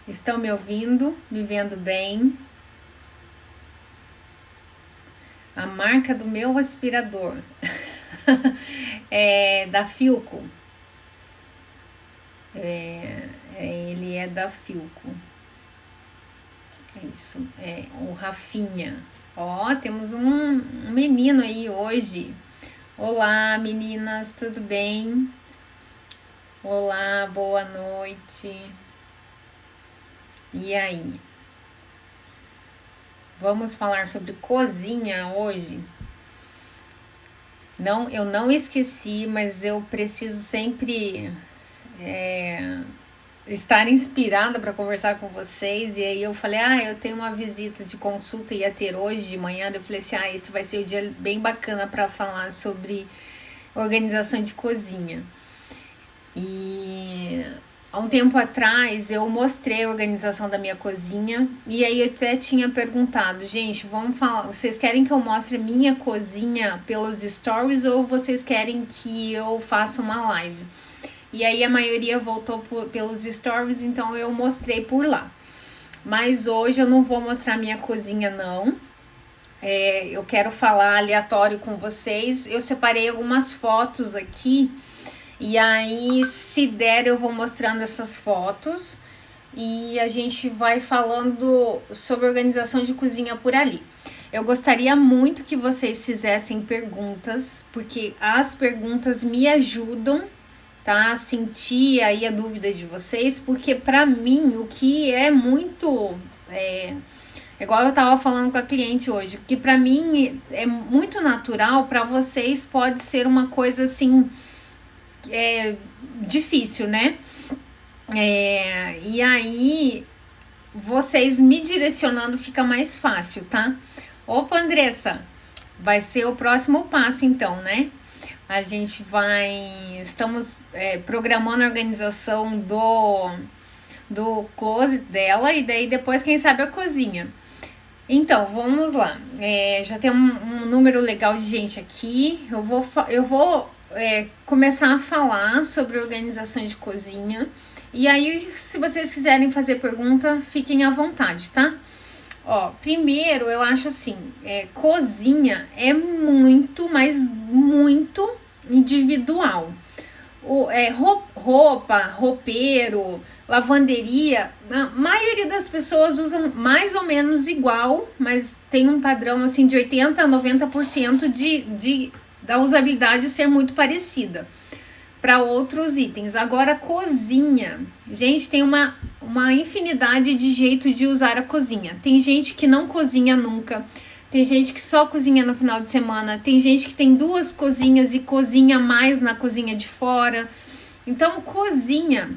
Estão me ouvindo? Me vendo bem? A marca do meu aspirador é da Filco. Ele é da Filco. É isso, é o Rafinha. Ó, temos um menino aí hoje. Olá, meninas, tudo bem? Olá, boa noite. E aí? Vamos falar sobre cozinha hoje. Não, eu não esqueci, mas eu preciso sempre estar inspirada para conversar com vocês. E aí eu falei, eu tenho uma visita de consulta, ia ter hoje de manhã. Eu falei assim, esse vai ser o dia bem bacana para falar sobre organização de cozinha. E há um tempo atrás eu mostrei a organização da minha cozinha e aí eu até tinha perguntado, gente, vamos falar, vocês querem que eu mostre minha cozinha pelos stories ou vocês querem que eu faça uma live? E aí a maioria voltou pelos stories, então eu mostrei por lá. Mas hoje eu não vou mostrar minha cozinha não. Eu quero falar aleatório com vocês. Eu separei algumas fotos aqui. E aí, se der, eu vou mostrando essas fotos e a gente vai falando sobre organização de cozinha por ali. Eu gostaria muito que vocês fizessem perguntas, porque as perguntas me ajudam, tá, a sentir aí a dúvida de vocês, porque para mim o que é muito igual eu tava falando com a cliente hoje, que para mim é muito natural, para vocês pode ser uma coisa assim difícil, né? E aí, vocês me direcionando fica mais fácil, tá? Opa, Andressa, vai ser o próximo passo então, né? A gente estamos programando a organização do closet dela e daí depois, quem sabe, a cozinha. Então, vamos lá. Já tem um número legal de gente aqui. Eu vou começar a falar sobre organização de cozinha. E aí, se vocês quiserem fazer pergunta, fiquem à vontade, tá? Ó, primeiro, eu acho assim, cozinha é muito, mas muito individual. Roupa, roupeiro, lavanderia, a maioria das pessoas usam mais ou menos igual, mas tem um padrão assim de 80 a 90% da usabilidade ser muito parecida para outros itens. Agora, cozinha, gente, tem uma infinidade de jeito de usar a cozinha. Tem gente que não cozinha nunca, tem gente que só cozinha no final de semana, tem gente que tem duas cozinhas e cozinha mais na cozinha de fora. Então, cozinha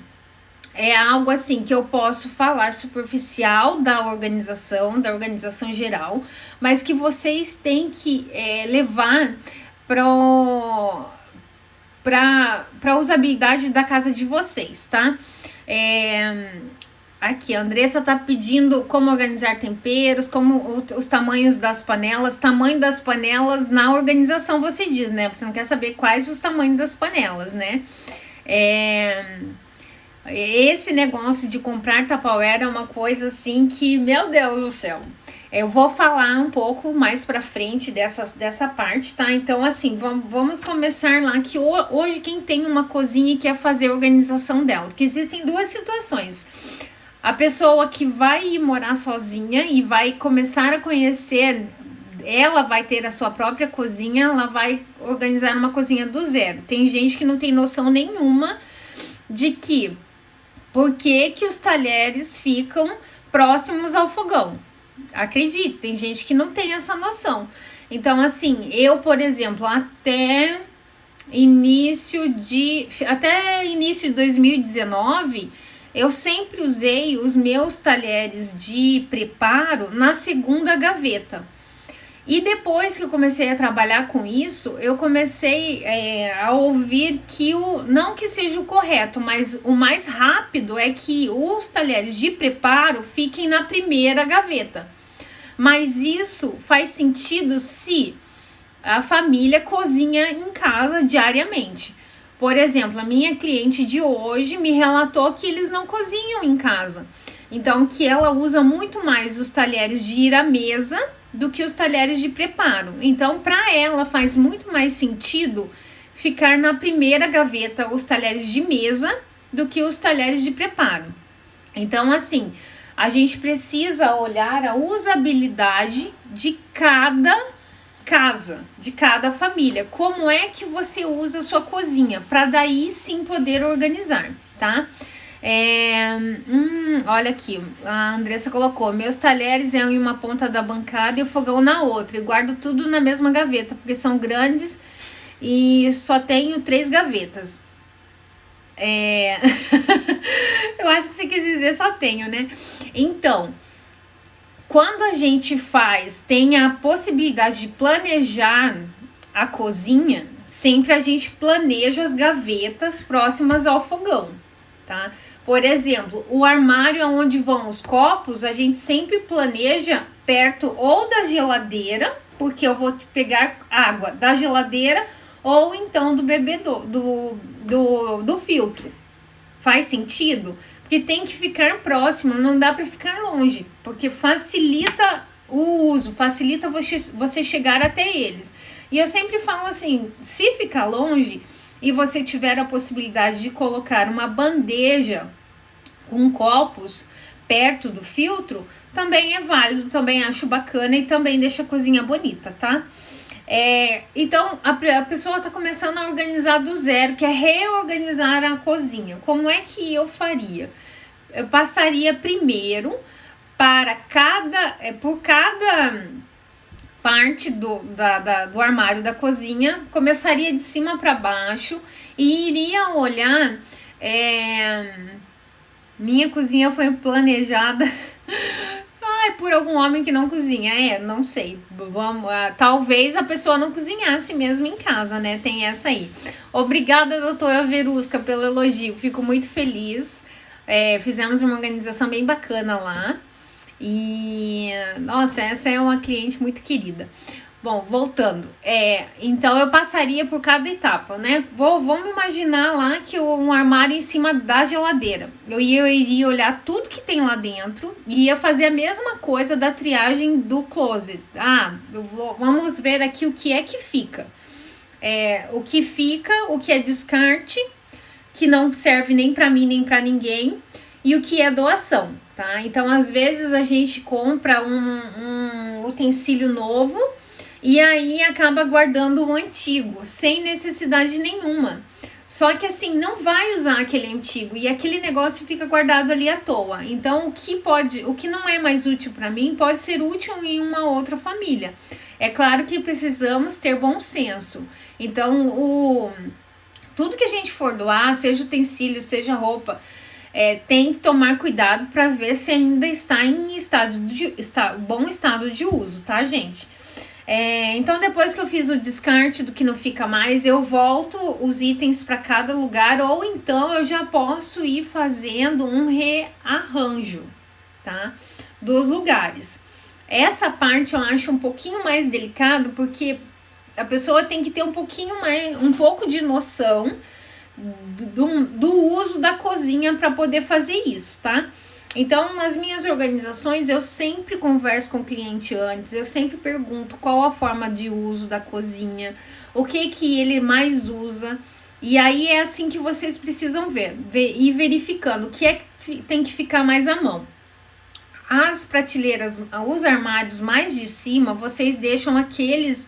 é algo assim que eu posso falar superficial da organização geral, mas que vocês têm que levar para a usabilidade da casa de vocês, tá? Aqui, a Andressa tá pedindo como organizar temperos, como os tamanhos das panelas. Tamanho das panelas na organização, você diz, né? Você não quer saber quais os tamanhos das panelas, né? Esse negócio de comprar Tupperware é uma coisa assim que, meu Deus do céu. Eu vou falar um pouco mais pra frente dessa parte, tá? Então, assim, vamos começar lá, que hoje quem tem uma cozinha e quer fazer a organização dela, porque existem duas situações. A pessoa que vai ir morar sozinha e vai começar a conhecer, ela vai ter a sua própria cozinha, ela vai organizar uma cozinha do zero. Tem gente que não tem noção nenhuma de que por que os talheres ficam próximos ao fogão. Acredite, tem gente que não tem essa noção. Então, assim, eu, por exemplo, até início de 2019, eu sempre usei os meus talheres de preparo na segunda gaveta. E depois que eu comecei a trabalhar com isso, eu comecei a ouvir que não que seja o correto, mas o mais rápido é que os talheres de preparo fiquem na primeira gaveta. Mas isso faz sentido se a família cozinha em casa diariamente. Por exemplo, a minha cliente de hoje me relatou que eles não cozinham em casa. Então, que ela usa muito mais os talheres de ir à mesa do que os talheres de preparo. Então, para ela faz muito mais sentido ficar na primeira gaveta os talheres de mesa do que os talheres de preparo. Então, assim, a gente precisa olhar a usabilidade de cada casa, de cada família. Como é que você usa a sua cozinha, para daí sim poder organizar, tá? Olha aqui, a Andressa colocou: meus talheres em uma ponta da bancada e o fogão na outra, e guardo tudo na mesma gaveta, porque são grandes e só tenho 3 gavetas. Eu acho que você quis dizer só tenho, né? Então, quando a gente tem a possibilidade de planejar a cozinha, sempre a gente planeja as gavetas próximas ao fogão, tá? Por exemplo, o armário onde vão os copos, a gente sempre planeja perto ou da geladeira, porque eu vou pegar água da geladeira, ou então do bebedouro, do filtro. Faz sentido? Porque tem que ficar próximo, não dá para ficar longe, porque facilita o uso, facilita você chegar até eles. E eu sempre falo assim, se ficar longe e você tiver a possibilidade de colocar uma bandeja com copos perto do filtro, também é válido, também acho bacana e também deixa a cozinha bonita, tá? Então, a pessoa está começando a organizar do zero, que é reorganizar a cozinha. Como é que eu faria? Eu passaria primeiro por cada parte do armário da cozinha, começaria de cima para baixo e iria olhar. Minha cozinha foi planejada por algum homem que não cozinha. Não sei. Talvez a pessoa não cozinhasse mesmo em casa, né? Tem essa aí. Obrigada, doutora Verusca, pelo elogio. Fico muito feliz. Fizemos uma organização bem bacana lá. E, nossa, essa é uma cliente muito querida. Bom, voltando. Então, eu passaria por cada etapa, né? Vamos imaginar lá que um armário em cima da geladeira. Eu iria olhar tudo que tem lá dentro e ia fazer a mesma coisa da triagem do closet. Vamos ver aqui o que é que fica. O que fica, o que é descarte, que não serve nem para mim nem para ninguém, e o que é doação, tá? Então, às vezes a gente compra um utensílio novo e aí acaba guardando o antigo, sem necessidade nenhuma. Só que assim, não vai usar aquele antigo e aquele negócio fica guardado ali à toa. Então, o que não é mais útil para mim pode ser útil em uma outra família. É claro que precisamos ter bom senso. Então, tudo que a gente for doar, seja utensílio, seja roupa, tem que tomar cuidado para ver se ainda está em bom estado de uso, tá, gente? Então, depois que eu fiz o descarte do que não fica mais, eu volto os itens para cada lugar, ou então eu já posso ir fazendo um rearranjo, tá? Dos lugares. Essa parte eu acho um pouquinho mais delicado, porque a pessoa tem que ter um pouco de noção do uso da cozinha para poder fazer isso, tá? Então, nas minhas organizações, eu sempre converso com o cliente antes, eu sempre pergunto qual a forma de uso da cozinha, o que ele mais usa, e aí é assim que vocês precisam ir verificando o que tem que ficar mais à mão. As prateleiras, os armários mais de cima, vocês deixam aqueles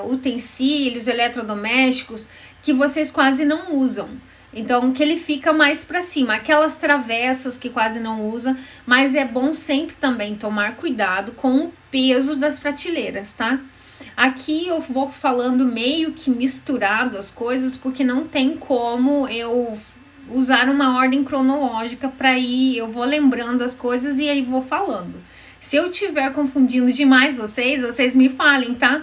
utensílios eletrodomésticos que vocês quase não usam. Então, que ele fica mais para cima, aquelas travessas que quase não usa, mas é bom sempre também tomar cuidado com o peso das prateleiras, tá? Aqui eu vou falando meio que misturado as coisas, porque não tem como eu usar uma ordem cronológica para ir, eu vou lembrando as coisas e aí vou falando. Se eu estiver confundindo demais vocês me falem, tá?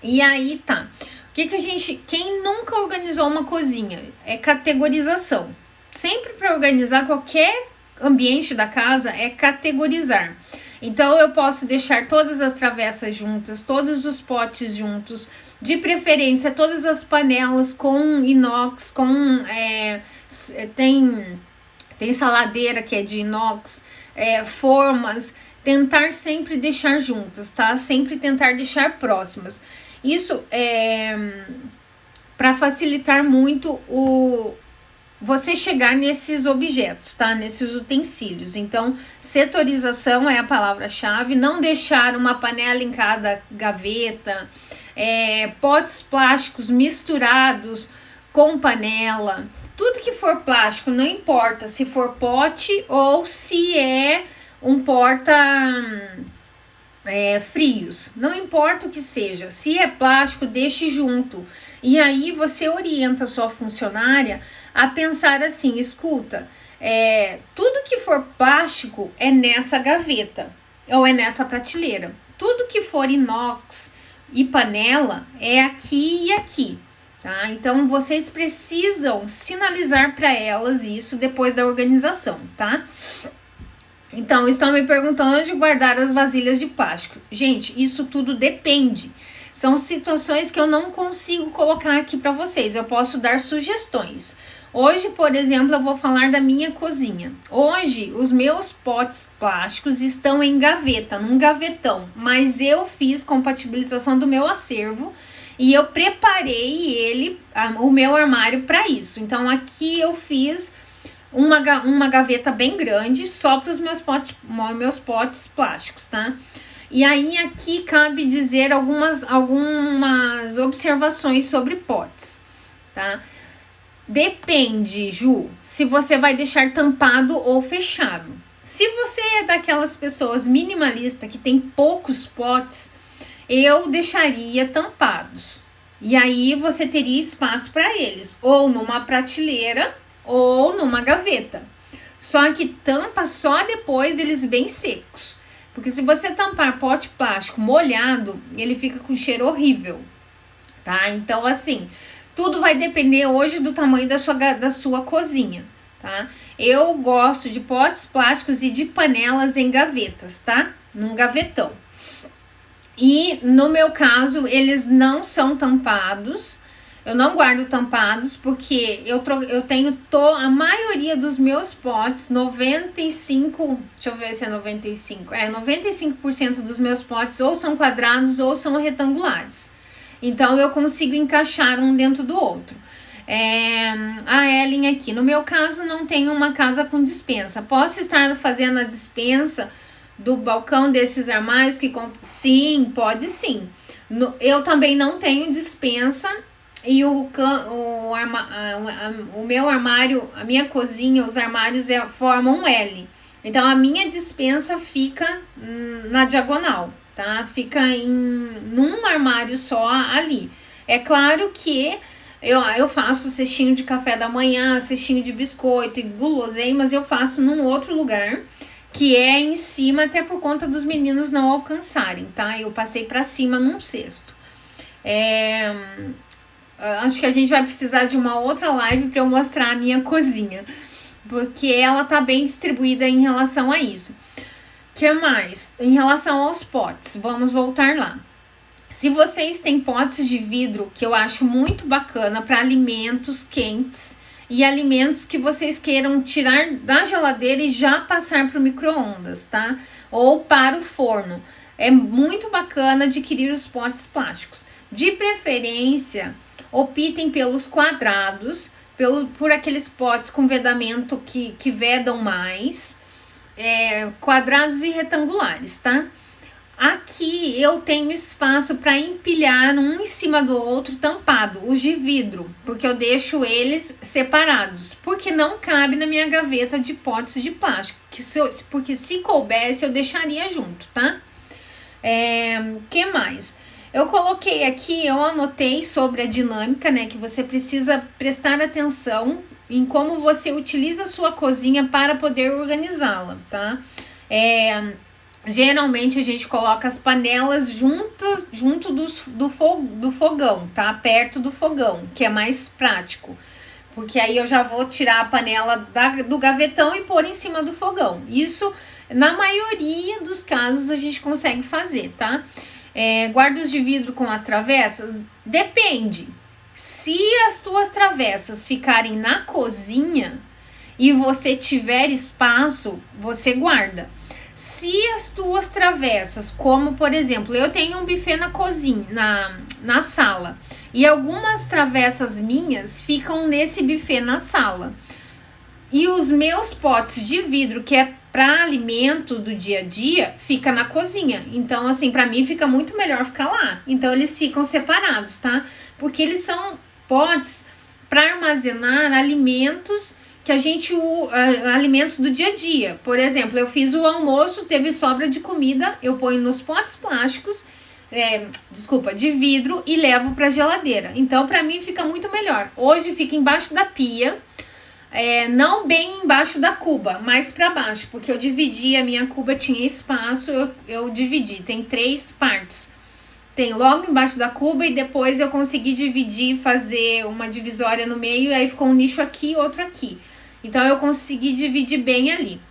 E aí tá. Quem nunca organizou uma cozinha? É categorização. Sempre para organizar qualquer ambiente da casa é categorizar. Então, eu posso deixar todas as travessas juntas, todos os potes juntos, de preferência todas as panelas com inox, tem saladeira que é de inox, formas, tentar sempre deixar juntas, tá? Sempre tentar deixar próximas. Isso é para facilitar muito você chegar nesses objetos, tá? Nesses utensílios. Então, setorização é a palavra-chave. Não deixar uma panela em cada gaveta, potes plásticos misturados com panela. Tudo que for plástico, não importa se for pote ou se é um porta frios. Não importa o que seja. Se é plástico, deixe junto. E aí você orienta a sua funcionária a pensar assim, escuta, tudo que for plástico é nessa gaveta ou é nessa prateleira. Tudo que for inox e panela é aqui e aqui, tá? Então vocês precisam sinalizar para elas isso depois da organização, tá? Então estão me perguntando onde guardar as vasilhas de plástico. Gente, isso tudo depende. São situações que eu não consigo colocar aqui para vocês. Eu posso dar sugestões. Hoje, por exemplo, eu vou falar da minha cozinha. Hoje, os meus potes plásticos estão em gaveta, num gavetão. Mas eu fiz compatibilização do meu acervo e eu preparei o meu armário para isso. Então, aqui eu fiz uma gaveta bem grande só para os meus potes plásticos, tá? E aí aqui cabe dizer algumas observações sobre potes, tá? Depende, Ju, se você vai deixar tampado ou fechado. Se você é daquelas pessoas minimalistas que tem poucos potes, eu deixaria tampados. E aí você teria espaço para eles, ou numa prateleira ou numa gaveta. Só que tampa só depois deles bem secos. Porque se você tampar pote plástico molhado, ele fica com cheiro horrível, tá? Então, assim, tudo vai depender hoje do tamanho da sua cozinha, tá? Eu gosto de potes plásticos e de panelas em gavetas, tá? Num gavetão. E, no meu caso, eles não são tampados. Eu não guardo tampados porque eu tenho a maioria dos meus potes, 95%, deixa eu ver se é 95%, 95% dos meus potes ou são quadrados ou são retangulares. Então, eu consigo encaixar um dentro do outro. A Ellen aqui, no meu caso, não tenho uma casa com despensa. Posso estar fazendo a despensa do balcão desses armários? Sim, pode sim. Eu também não tenho despensa. E o meu armário, a minha cozinha, os armários formam um L. Então, a minha despensa fica na diagonal, tá? Fica num armário só ali. É claro que eu faço cestinho de café da manhã, cestinho de biscoito e guloseimas, eu faço num outro lugar, que é em cima, até por conta dos meninos não alcançarem, tá? Eu passei para cima num cesto. Acho que a gente vai precisar de uma outra live para eu mostrar a minha cozinha, porque ela tá bem distribuída em relação a isso. Que mais? Em relação aos potes, vamos voltar lá. Se vocês têm potes de vidro, que eu acho muito bacana para alimentos quentes e alimentos que vocês queiram tirar da geladeira e já passar para o micro-ondas, tá? Ou para o forno. É muito bacana adquirir os potes plásticos. De preferência, optem pelos quadrados, por aqueles potes com vedamento que vedam mais, quadrados e retangulares, tá? Aqui eu tenho espaço para empilhar um em cima do outro tampado, os de vidro, porque eu deixo eles separados, porque não cabe na minha gaveta de potes de plástico, porque se coubesse eu deixaria junto, tá? Que mais? Eu coloquei aqui, eu anotei sobre a dinâmica, né, que você precisa prestar atenção em como você utiliza a sua cozinha para poder organizá-la, tá? Geralmente a gente coloca as panelas junto do fogão, tá? Perto do fogão, que é mais prático. Porque aí eu já vou tirar a panela do gavetão e pôr em cima do fogão. Isso, na maioria dos casos, a gente consegue fazer, tá? Guardas de vidro com as travessas? Depende. Se as tuas travessas ficarem na cozinha e você tiver espaço, você guarda. Se as tuas travessas, como por exemplo, eu tenho um buffet na cozinha, na sala, e algumas travessas minhas ficam nesse buffet na sala, e os meus potes de vidro, que é para alimento do dia a dia, fica na cozinha. Então, assim, para mim fica muito melhor ficar lá. Então, eles ficam separados, tá? Porque eles são potes para armazenar alimentos que a gente alimentos do dia a dia. Por exemplo, eu fiz o almoço, teve sobra de comida, eu ponho nos potes plásticos, de vidro, e levo para geladeira. Então, para mim fica muito melhor. Hoje fica embaixo da pia. Não bem embaixo da cuba, mais para baixo, porque eu dividi, a minha cuba tinha espaço, eu dividi, tem 3 partes. Tem logo embaixo da cuba e depois eu consegui dividir, fazer uma divisória no meio, e aí ficou um nicho aqui e outro aqui. Então eu consegui dividir bem ali.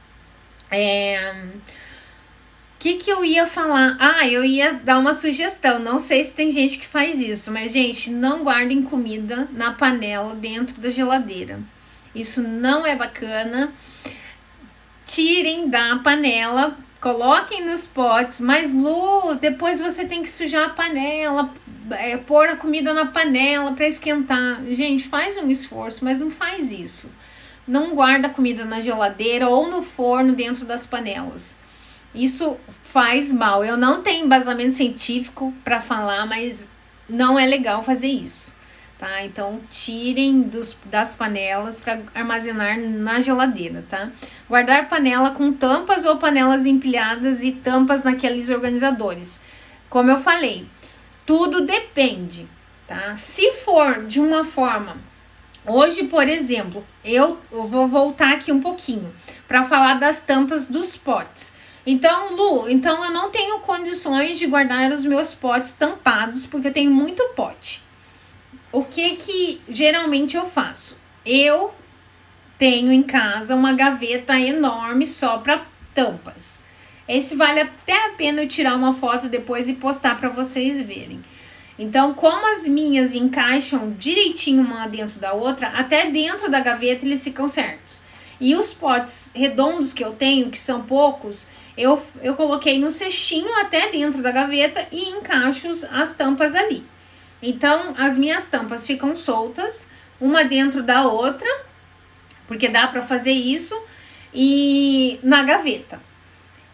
Que eu ia falar? Eu ia dar uma sugestão, não sei se tem gente que faz isso, mas gente, não guardem comida na panela dentro da geladeira. Isso não é bacana. Tirem da panela, coloquem nos potes, mas Lu, depois você tem que sujar a panela, pôr a comida na panela para esquentar. Gente, faz um esforço, mas não faz isso. Não guarda comida na geladeira ou no forno dentro das panelas. Isso faz mal. Eu não tenho embasamento científico para falar, mas não é legal fazer isso. Tá? Então, tirem das panelas para armazenar na geladeira, tá? Guardar panela com tampas ou panelas empilhadas e tampas naqueles organizadores. Como eu falei, tudo depende, tá? Se for de uma forma... Hoje, por exemplo, eu vou voltar aqui um pouquinho para falar das tampas dos potes. Então, Lu, eu não tenho condições de guardar os meus potes tampados porque eu tenho muito pote. O que geralmente eu faço? Eu tenho em casa uma gaveta enorme só para tampas. Esse vale até a pena eu tirar uma foto depois e postar para vocês verem. Então, como as minhas encaixam direitinho uma dentro da outra, até dentro da gaveta eles ficam certos. E os potes redondos que eu tenho, que são poucos, eu coloquei no cestinho até dentro da gaveta e encaixo as tampas ali. Então, as minhas tampas ficam soltas, uma dentro da outra, porque dá para fazer isso, e na gaveta.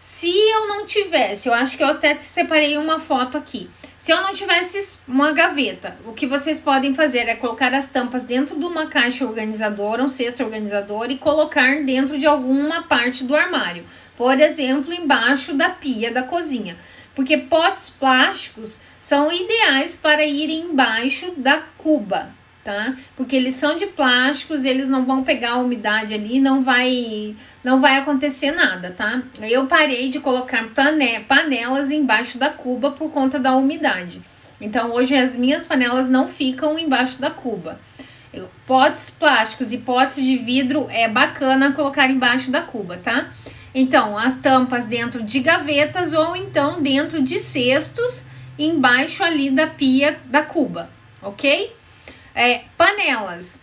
Se eu não tivesse, eu acho que eu até separei uma foto aqui. Se eu não tivesse uma gaveta, o que vocês podem fazer é colocar as tampas dentro de uma caixa organizadora, um cesto organizador, e colocar dentro de alguma parte do armário. Por exemplo, embaixo da pia da cozinha. Porque potes plásticos são ideais para irem embaixo da cuba, tá? Porque eles são de plásticos, eles não vão pegar a umidade ali, não vai acontecer nada, tá? Eu parei de colocar panelas embaixo da cuba por conta da umidade. Então, hoje as minhas panelas não ficam embaixo da cuba. Potes plásticos e potes de vidro é bacana colocar embaixo da cuba, tá? Então, as tampas dentro de gavetas ou então dentro de cestos embaixo ali da pia da cuba, ok? Panelas.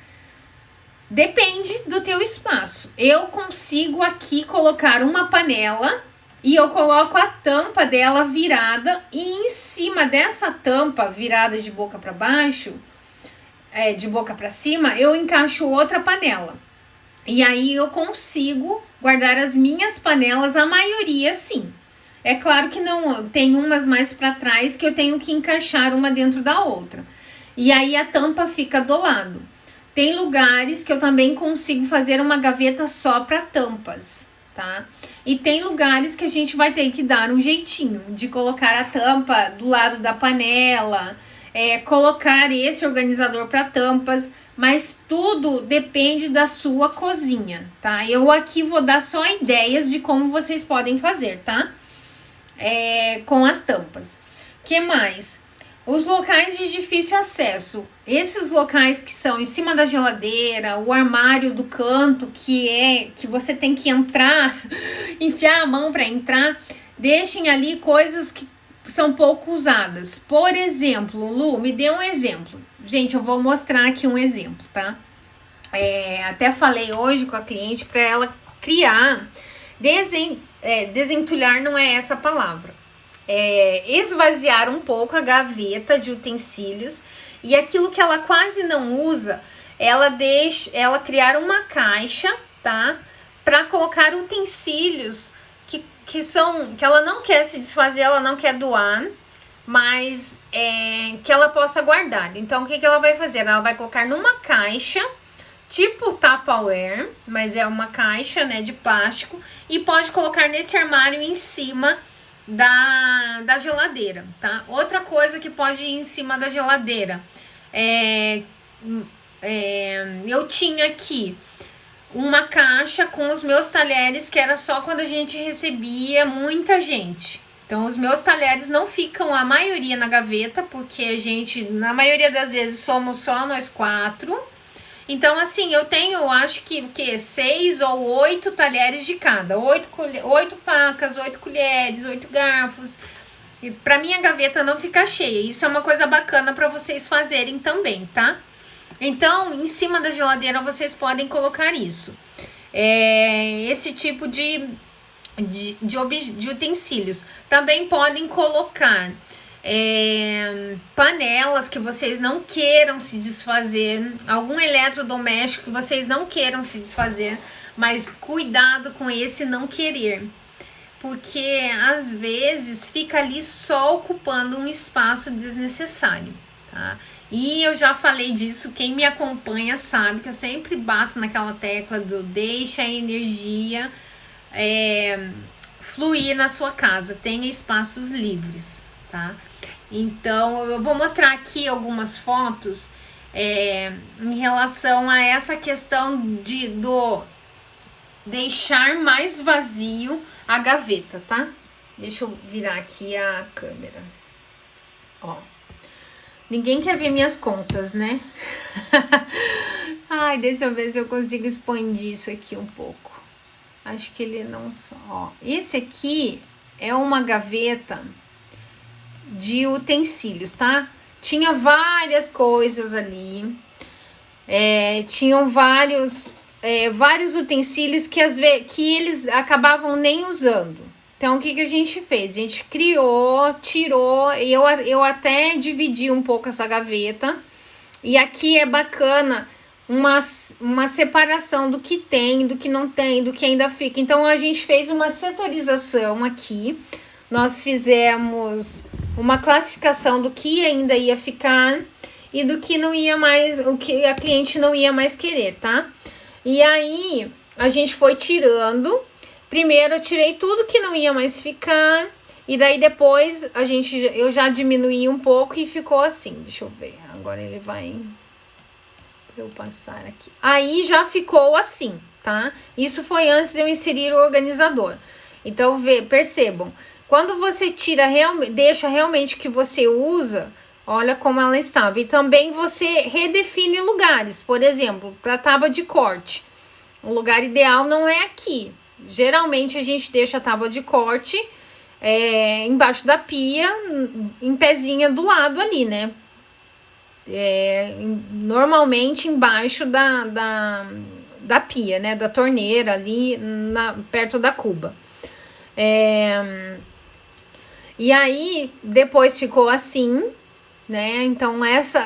Depende do teu espaço. Eu consigo aqui colocar uma panela e eu coloco a tampa dela virada e em cima dessa tampa virada de boca para baixo, de boca para cima, eu encaixo outra panela. E aí eu consigo guardar as minhas panelas, a maioria sim. É claro que não, tem umas mais para trás que eu tenho que encaixar uma dentro da outra. E aí a tampa fica do lado. Tem lugares que eu também consigo fazer uma gaveta só para tampas, tá? E tem lugares que a gente vai ter que dar um jeitinho de colocar a tampa do lado da panela, colocar esse organizador para tampas, mas tudo depende da sua cozinha, tá? Eu aqui vou dar só ideias de como vocês podem fazer, tá? Com as tampas. Que mais? Os locais de difícil acesso. Esses locais que são em cima da geladeira, o armário do canto, que você tem que entrar, enfiar a mão para entrar, deixem ali coisas que são pouco usadas. Por exemplo, Lu, me dê um exemplo. Gente, eu vou mostrar aqui um exemplo, tá? Até falei hoje com a cliente para ela criar, desentulhar não é essa palavra, esvaziar um pouco a gaveta de utensílios, e aquilo que ela quase não usa, ela criar uma caixa, tá? Para colocar utensílios que ela não quer se desfazer, ela não quer doar, mas que ela possa guardar. Então, o que ela vai fazer? Ela vai colocar numa caixa, tipo Tupperware, mas é uma caixa, né, de plástico, e pode colocar nesse armário em cima da geladeira, tá? Outra coisa que pode ir em cima da geladeira, eu tinha aqui uma caixa com os meus talheres, que era só quando a gente recebia muita gente. Então, os meus talheres não ficam, a maioria, na gaveta, porque a gente, na maioria das vezes, somos só nós 4. Então, assim, eu tenho, acho que 6 ou 8 talheres de cada. 8 facas, 8 colheres, 8 garfos. E pra minha gaveta não ficar cheia. Isso é uma coisa bacana para vocês fazerem também, tá? Então, em cima da geladeira, vocês podem colocar isso. Esse tipo de utensílios. Também podem colocar panelas que vocês não queiram se desfazer, algum eletrodoméstico que vocês não queiram se desfazer, mas cuidado com esse não querer, porque às vezes fica ali só ocupando um espaço desnecessário, tá? E eu já falei disso, quem me acompanha sabe que eu sempre bato naquela tecla do deixa a energia fluir na sua casa, tenha espaços livres, tá? Então, eu vou mostrar aqui algumas fotos em relação a essa questão do deixar mais vazio a gaveta, tá? Deixa eu virar aqui a câmera. Ó. Ninguém quer ver minhas contas, né? Ai, deixa eu ver se eu consigo expandir isso aqui um pouco. Acho que ele não só... Ó, esse aqui é uma gaveta de utensílios, tá? Tinha várias coisas ali. Tinham vários utensílios que eles acabavam nem usando. Então, o que a gente fez? A gente criou, tirou, e eu até dividi um pouco essa gaveta. E aqui é bacana uma separação do que tem, do que não tem, do que ainda fica. Então, a gente fez uma setorização aqui. Nós fizemos uma classificação do que ainda ia ficar e do que não ia mais, o que a cliente não ia mais querer, tá? E aí, a gente foi tirando. Primeiro eu tirei tudo que não ia mais ficar, e daí depois eu já diminuí um pouco e ficou assim. Deixa eu ver, agora ele vai eu passar aqui. Aí já ficou assim, tá? Isso foi antes de eu inserir o organizador. Então, percebam, quando você tira, deixa realmente o que você usa, olha como ela estava. E também você redefine lugares, por exemplo, para tábua de corte. O lugar ideal não é aqui. Geralmente a gente deixa a tábua de corte embaixo da pia, em pezinha do lado ali, né? Normalmente embaixo da pia, né? Da torneira ali, perto da cuba. E aí, depois ficou assim, né? Então,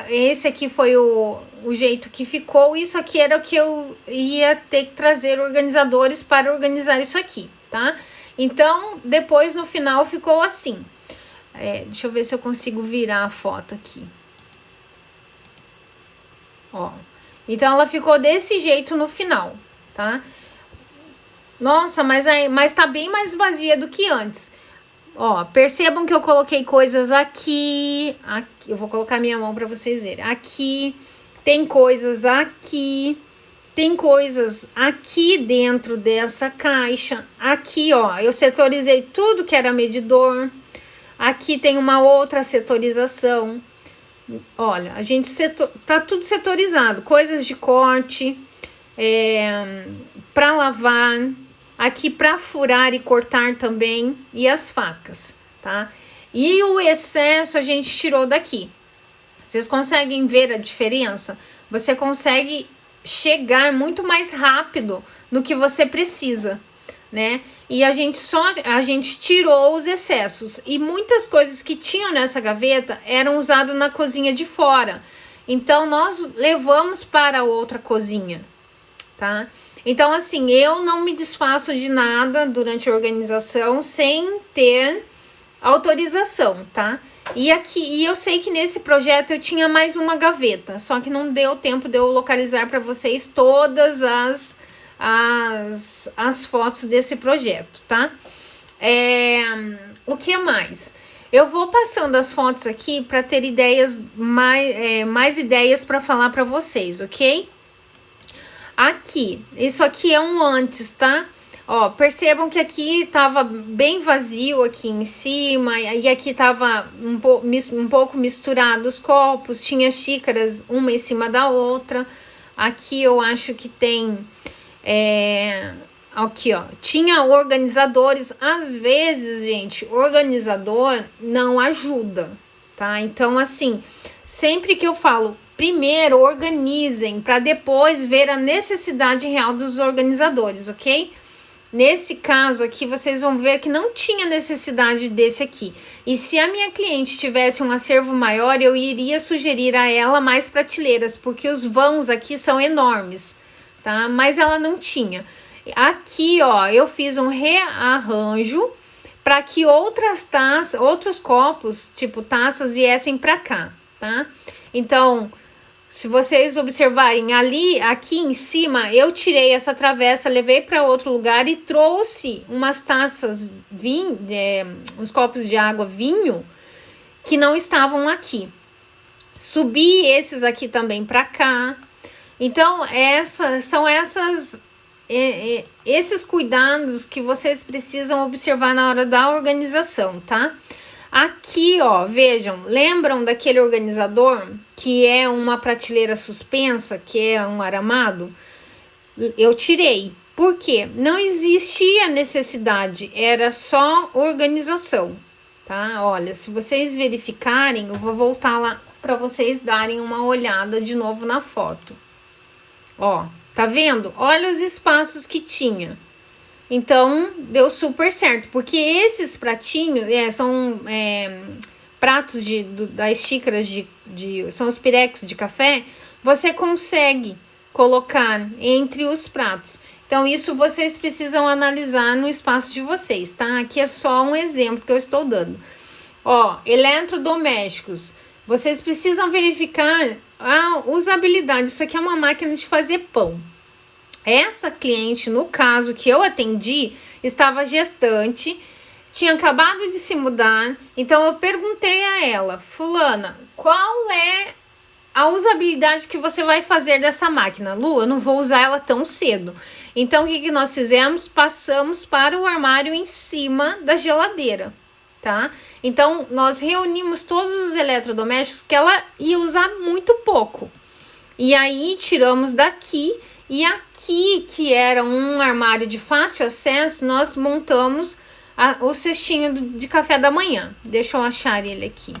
esse aqui foi o jeito que ficou. Isso aqui era o que eu ia ter que trazer organizadores para organizar isso aqui, tá? Então, depois, no final, ficou assim. Deixa eu ver se eu consigo virar a foto aqui. Ó. Então, ela ficou desse jeito no final, tá? Nossa, mas tá bem mais vazia do que antes. Ó, percebam que eu coloquei coisas aqui. Eu vou colocar minha mão para vocês verem. Aqui, tem coisas aqui, tem coisas aqui dentro dessa caixa. Aqui, ó, eu setorizei tudo que era medidor. Aqui tem uma outra setorização. Olha, a gente tá tudo setorizado. Coisas de corte, para lavar. Aqui para furar e cortar também, e as facas, tá? E o excesso a gente tirou daqui. Vocês conseguem ver a diferença? Você consegue chegar muito mais rápido no que você precisa, né? E a gente tirou os excessos e muitas coisas que tinham nessa gaveta eram usadas na cozinha de fora. Então nós levamos para outra cozinha, tá? Então assim, eu não me desfaço de nada durante a organização sem ter autorização, tá? E eu sei que nesse projeto eu tinha mais uma gaveta, só que não deu tempo de eu localizar para vocês todas as fotos desse projeto, tá? O que mais? Eu vou passando as fotos aqui para ter ideias, mais ideias para falar para vocês, ok? Aqui, isso aqui é um antes, tá? Ó, percebam que aqui tava bem vazio aqui em cima, e aqui tava um pouco misturado os copos, tinha xícaras uma em cima da outra. Aqui eu acho que tem, aqui ó, tinha organizadores. Às vezes, gente, organizador não ajuda, tá? Então assim, sempre que eu falo, primeiro organizem para depois ver a necessidade real dos organizadores, ok? Nesse caso aqui, vocês vão ver que não tinha necessidade desse aqui. E se a minha cliente tivesse um acervo maior, eu iria sugerir a ela mais prateleiras, porque os vãos aqui são enormes, tá? Mas ela não tinha. Aqui, ó, eu fiz um rearranjo para que outros copos, tipo taças, viessem para cá, tá? Então, se vocês observarem aqui em cima, eu tirei essa travessa, levei para outro lugar e trouxe umas taças, uns copos de água vinho, que não estavam aqui. Subi esses aqui também para cá. Então, esses cuidados que vocês precisam observar na hora da organização, tá? Aqui, ó, vejam, lembram daquele organizador que é uma prateleira suspensa, que é um aramado? Eu tirei. Por quê? Não existia necessidade, era só organização, tá? Olha, se vocês verificarem, eu vou voltar lá para vocês darem uma olhada de novo na foto. Ó, tá vendo? Olha os espaços que tinha. Então, deu super certo, porque esses pratinhos são pratos das xícaras são os pirex de café, você consegue colocar entre os pratos. Então, isso vocês precisam analisar no espaço de vocês, tá? Aqui é só um exemplo que eu estou dando. Ó, eletrodomésticos, vocês precisam verificar a usabilidade. Isso aqui é uma máquina de fazer pão. Essa cliente, no caso que eu atendi, estava gestante, tinha acabado de se mudar, então eu perguntei a ela, fulana, qual é a usabilidade que você vai fazer dessa máquina? Lu, eu não vou usar ela tão cedo. Então, o que nós fizemos? Passamos para o armário em cima da geladeira, tá? Então, nós reunimos todos os eletrodomésticos que ela ia usar muito pouco. E aí, tiramos daqui. E aqui, que era um armário de fácil acesso, nós montamos o cestinho de café da manhã. Deixa eu achar ele aqui.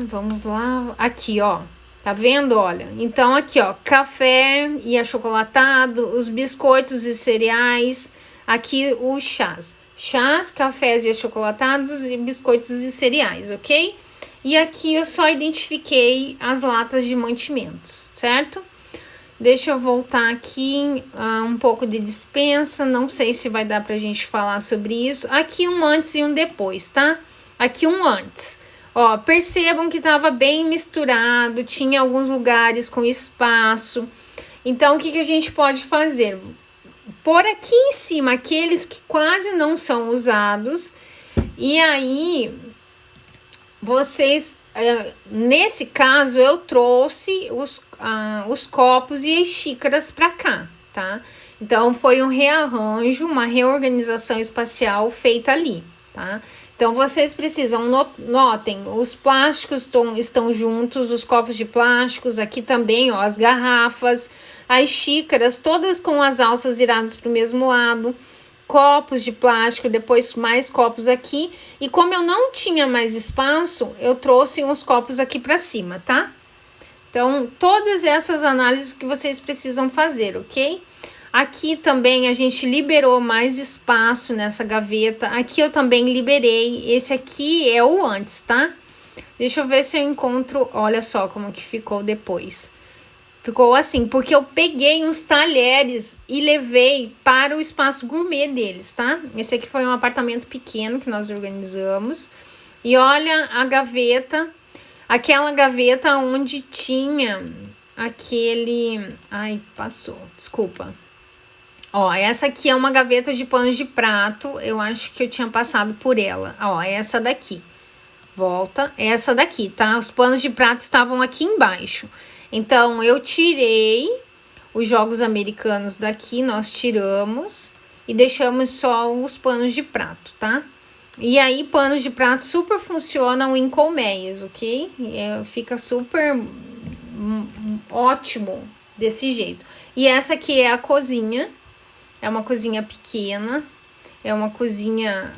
Vamos lá. Aqui, ó. Tá vendo? Olha. Então, aqui, ó. Café e achocolatado, os biscoitos e cereais. Aqui, os chás. Chás, cafés e achocolatados e biscoitos e cereais, ok? E aqui eu só identifiquei as latas de mantimentos, certo? Deixa eu voltar aqui um pouco de despensa. Não sei se vai dar pra gente falar sobre isso. Aqui um antes e um depois, tá? Aqui um antes. Ó, percebam que tava bem misturado. Tinha alguns lugares com espaço. Então, o que a gente pode fazer? Pôr aqui em cima aqueles que quase não são usados. E aí, vocês, nesse caso, eu trouxe os copos e as xícaras para cá, tá? Então, foi um rearranjo, uma reorganização espacial feita ali, tá? Então, vocês precisam, notem, os plásticos estão juntos, os copos de plásticos, aqui também, ó, as garrafas, as xícaras, todas com as alças viradas para o mesmo lado, copos de plástico, depois mais copos aqui. E como eu não tinha mais espaço, eu trouxe uns copos aqui para cima, tá? Então, todas essas análises que vocês precisam fazer, ok? Aqui também a gente liberou mais espaço nessa gaveta. Aqui eu também liberei. Esse aqui é o antes, tá? Deixa eu ver se eu encontro... Olha só como que ficou depois. Ficou assim, porque eu peguei uns talheres e levei para o espaço gourmet deles, tá? Esse aqui foi um apartamento pequeno que nós organizamos. E olha a gaveta, aquela gaveta onde tinha aquele... Ai, passou, desculpa. Ó, essa aqui é uma gaveta de panos de prato. Eu acho que eu tinha passado por ela. Ó, essa daqui. Volta, essa daqui, tá? Os panos de prato estavam aqui embaixo. Então, eu tirei os jogos americanos daqui, nós tiramos e deixamos só os panos de prato, tá? E aí, panos de prato super funcionam em colmeias, ok? Fica super ótimo desse jeito. E essa aqui é a cozinha. É uma cozinha pequena, é uma cozinha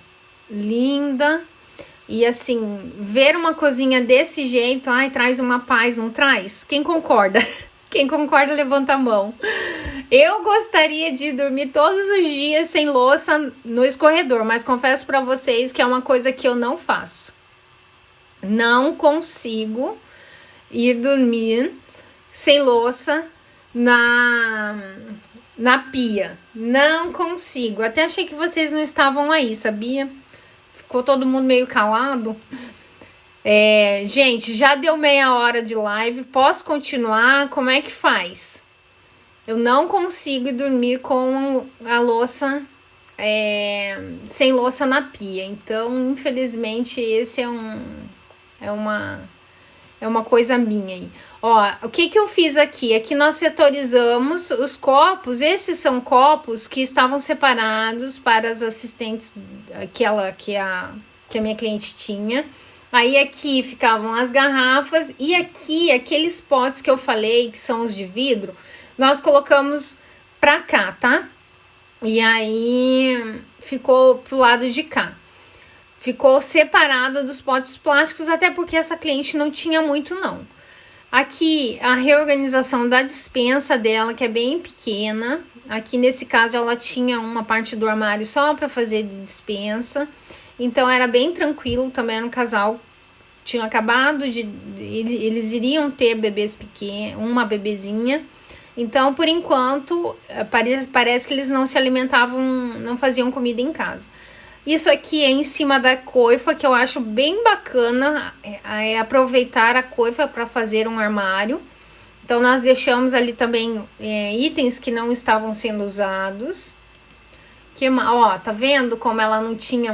linda. E assim, ver uma cozinha desse jeito, ai, traz uma paz, não traz? Quem concorda? Quem concorda, levanta a mão. Eu gostaria de dormir todos os dias sem louça no escorredor, mas confesso para vocês que é uma coisa que eu não faço. Não consigo ir dormir sem louça na pia. Não consigo. Até achei que vocês não estavam aí, sabia? Ficou todo mundo meio calado. Gente, já deu meia hora de live. Posso continuar? Como é que faz? Eu não consigo dormir com a louça, sem louça na pia. Então, infelizmente, esse é uma coisa minha aí. Ó, o que eu fiz aqui? Aqui nós setorizamos os copos. Esses são copos que estavam separados para as assistentes que a minha cliente tinha. Aí aqui ficavam as garrafas e aqui aqueles potes que eu falei, que são os de vidro, nós colocamos pra cá, tá? E aí ficou pro lado de cá. Ficou separado dos potes plásticos, até porque essa cliente não tinha muito, não. Aqui, a reorganização da despensa dela, que é bem pequena. Aqui, nesse caso, ela tinha uma parte do armário só para fazer de despensa. Então, era bem tranquilo. Também era um casal, tinham acabado de... Eles iriam ter bebês pequenos, uma bebezinha. Então, por enquanto, parece que eles não se alimentavam, não faziam comida em casa. Isso aqui é em cima da coifa, que eu acho bem bacana, aproveitar a coifa para fazer um armário. Então, nós deixamos ali também itens que não estavam sendo usados. Ó, tá vendo como ela não tinha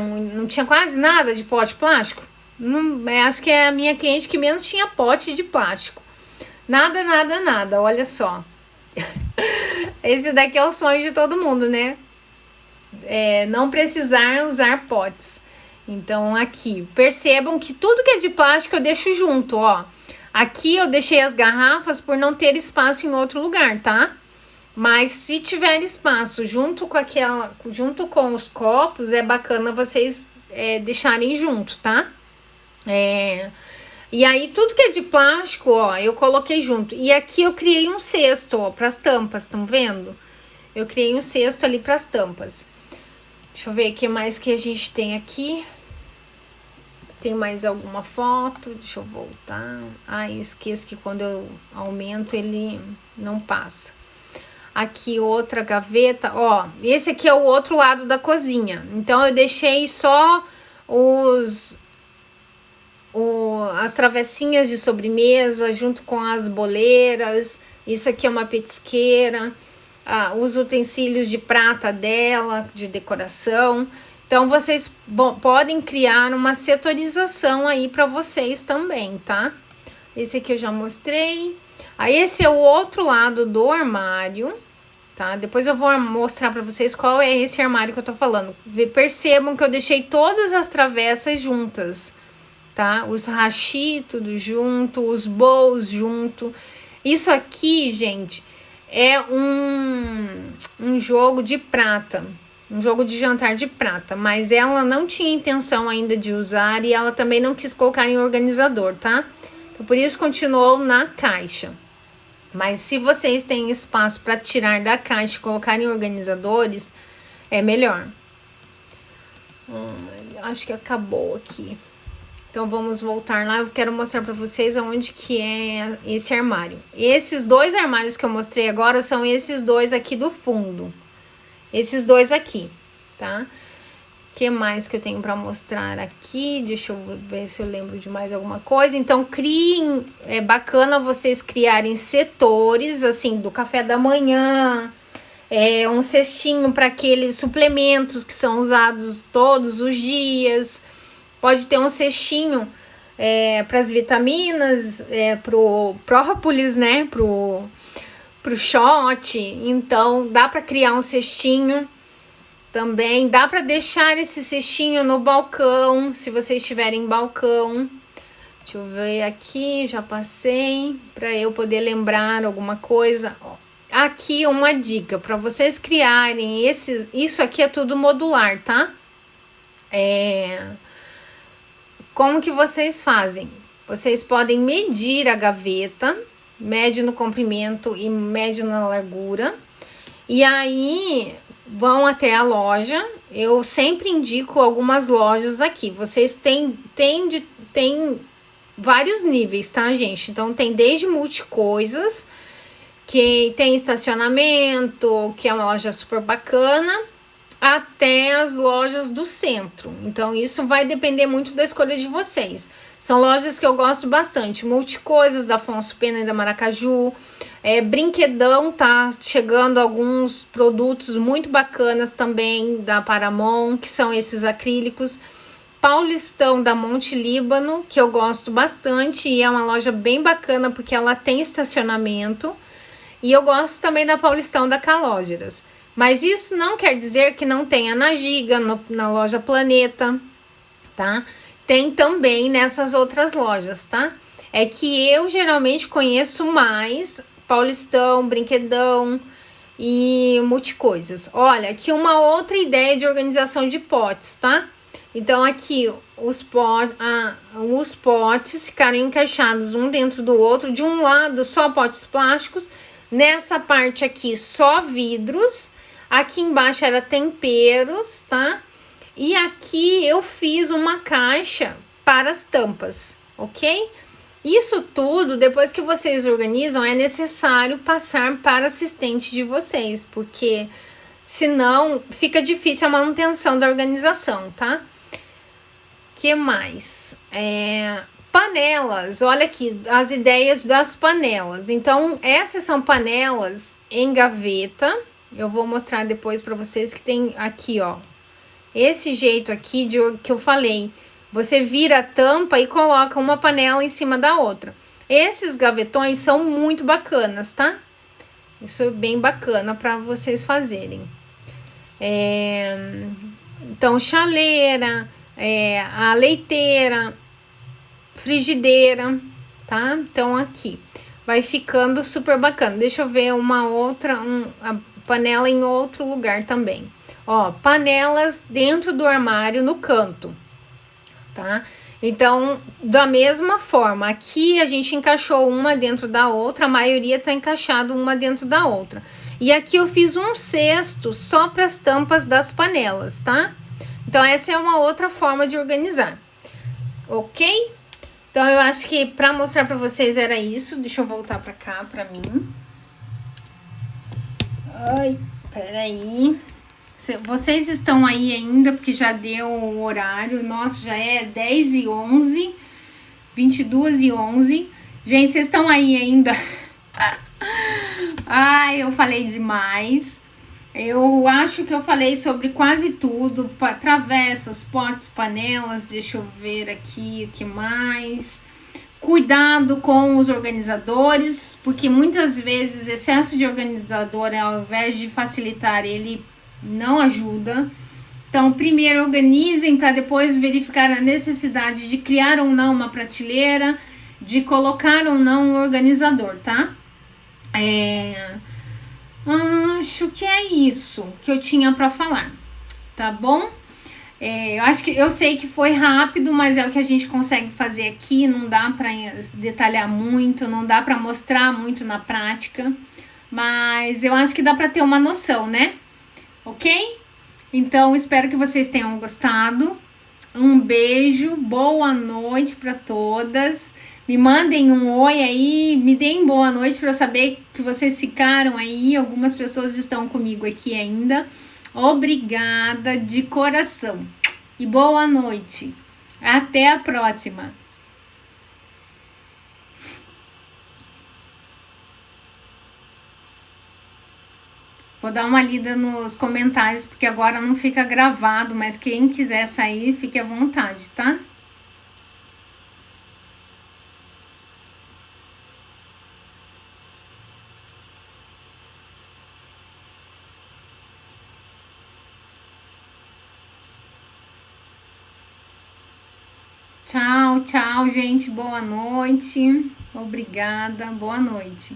quase nada de pote plástico? Acho que é a minha cliente que menos tinha pote de plástico. Nada, nada, nada, olha só. Esse daqui é o sonho de todo mundo, né? Não precisar usar potes. Então, aqui, percebam que tudo que é de plástico eu deixo junto, ó. Aqui eu deixei as garrafas por não ter espaço em outro lugar, tá? Mas se tiver espaço junto com os copos, é bacana vocês deixarem junto, tá? E aí, tudo que é de plástico, ó, eu coloquei junto. E aqui eu criei um cesto, ó, pras tampas, estão vendo? Eu criei um cesto ali pras tampas. Deixa eu ver o que mais que a gente tem aqui. Tem mais alguma foto? Deixa eu voltar. Eu esqueço que quando eu aumento ele não passa. Aqui outra gaveta. Ó, esse aqui é o outro lado da cozinha. Então, eu deixei só as travessinhas de sobremesa junto com as boleiras. Isso aqui é uma petisqueira. Os utensílios de prata dela, de decoração. Então, vocês podem criar uma setorização aí para vocês também, tá? Esse aqui eu já mostrei. Esse é o outro lado do armário, tá? Depois eu vou mostrar para vocês qual é esse armário que eu tô falando. Percebam que eu deixei todas as travessas juntas, tá? Os hashi tudo junto, os bowls junto. Isso aqui, gente, é um jogo de prata, um jogo de jantar de prata, mas ela não tinha intenção ainda de usar e ela também não quis colocar em organizador, tá? Então, por isso continuou na caixa. Mas se vocês têm espaço para tirar da caixa e colocar em organizadores, é melhor. Acho que acabou aqui. Então vamos voltar lá. Eu quero mostrar para vocês aonde que é esse armário. Esses 2 armários que eu mostrei agora são esses 2 aqui do fundo. Esses 2 aqui, tá? O que mais que eu tenho para mostrar aqui? Deixa eu ver se eu lembro de mais alguma coisa. Então, criem, é bacana vocês criarem setores, assim, do café da manhã, um cestinho para aqueles suplementos que são usados todos os dias. Pode ter um cestinho para as vitaminas, pro própolis, né? Pro shot. Então, dá para criar um cestinho. Também dá para deixar esse cestinho no balcão, se vocês tiverem balcão. Deixa eu ver aqui, já passei, para eu poder lembrar alguma coisa. Aqui uma dica, para vocês criarem isso aqui é tudo modular, tá? Como que vocês fazem? Vocês podem medir a gaveta, mede no comprimento e mede na largura. E aí vão até a loja. Eu sempre indico algumas lojas aqui. Vocês têm vários níveis, tá, gente? Então tem desde Multicoisas, que tem estacionamento, que é uma loja super bacana, até as lojas do centro. Então isso vai depender muito da escolha de vocês. São lojas que eu gosto bastante. Multicoisas, da Afonso Pena e da Maracaju. Brinquedão, tá chegando alguns produtos muito bacanas também da Paramount, que são esses acrílicos. Paulistão, da Monte Líbano, que eu gosto bastante, e é uma loja bem bacana porque ela tem estacionamento. E eu gosto também da Paulistão, da Calógeras. Mas isso não quer dizer que não tenha na Giga, na loja Planeta, tá? Tem também nessas outras lojas, tá? É que eu geralmente conheço mais Paulistão, Brinquedão e Multicoisas. Olha, aqui uma outra ideia de organização de potes, tá? Então aqui os potes ficaram encaixados um dentro do outro. De um lado só potes plásticos, nessa parte aqui só vidros. Aqui embaixo era temperos, tá? E aqui eu fiz uma caixa para as tampas, ok? Isso tudo, depois que vocês organizam, é necessário passar para assistente de vocês, porque senão fica difícil a manutenção da organização, tá? Que mais? Panelas, olha aqui, as ideias das panelas. Então, essas são panelas em gaveta. Eu vou mostrar depois para vocês que tem aqui, ó. Esse jeito aqui que eu falei. Você vira a tampa e coloca uma panela em cima da outra. Esses gavetões são muito bacanas, tá? Isso é bem bacana para vocês fazerem. Então, chaleira, a leiteira, frigideira, tá? Então, aqui vai ficando super bacana. Deixa eu ver uma outra, a panela em outro lugar também. Ó, panelas dentro do armário no canto, tá? Então, da mesma forma, aqui a gente encaixou uma dentro da outra, a maioria tá encaixado uma dentro da outra. E aqui eu fiz um cesto só para as tampas das panelas, tá? Então, essa é uma outra forma de organizar, ok? Então, eu acho que para mostrar para vocês era isso. Deixa eu voltar para cá, para mim. Ai, peraí. Vocês estão aí ainda, porque já deu o horário. Nossa, já é 10h11, 22h11. Gente, vocês estão aí ainda? Ai, eu falei demais. Eu acho que eu falei sobre quase tudo. Travessas, potes, panelas. Deixa eu ver aqui o que mais. Cuidado com os organizadores, porque muitas vezes excesso de organizador, ao invés de facilitar, ele não ajuda. Então, primeiro organizem para depois verificar a necessidade de criar ou não uma prateleira, de colocar ou não um organizador, tá? Acho que é isso que eu tinha para falar, tá bom? Eu acho que eu sei que foi rápido, mas é o que a gente consegue fazer aqui. Não dá para detalhar muito, não dá para mostrar muito na prática, mas eu acho que dá para ter uma noção, né? Ok? Então espero que vocês tenham gostado. Um beijo, boa noite para todas. Me mandem um oi aí, me deem boa noite para eu saber que vocês ficaram aí. Algumas pessoas estão comigo aqui ainda. Obrigada de coração e boa noite. Até a próxima. Vou dar uma lida nos comentários porque agora não fica gravado, mas quem quiser sair, fique à vontade, tá? Tchau, tchau, gente. Boa noite. Obrigada. Boa noite.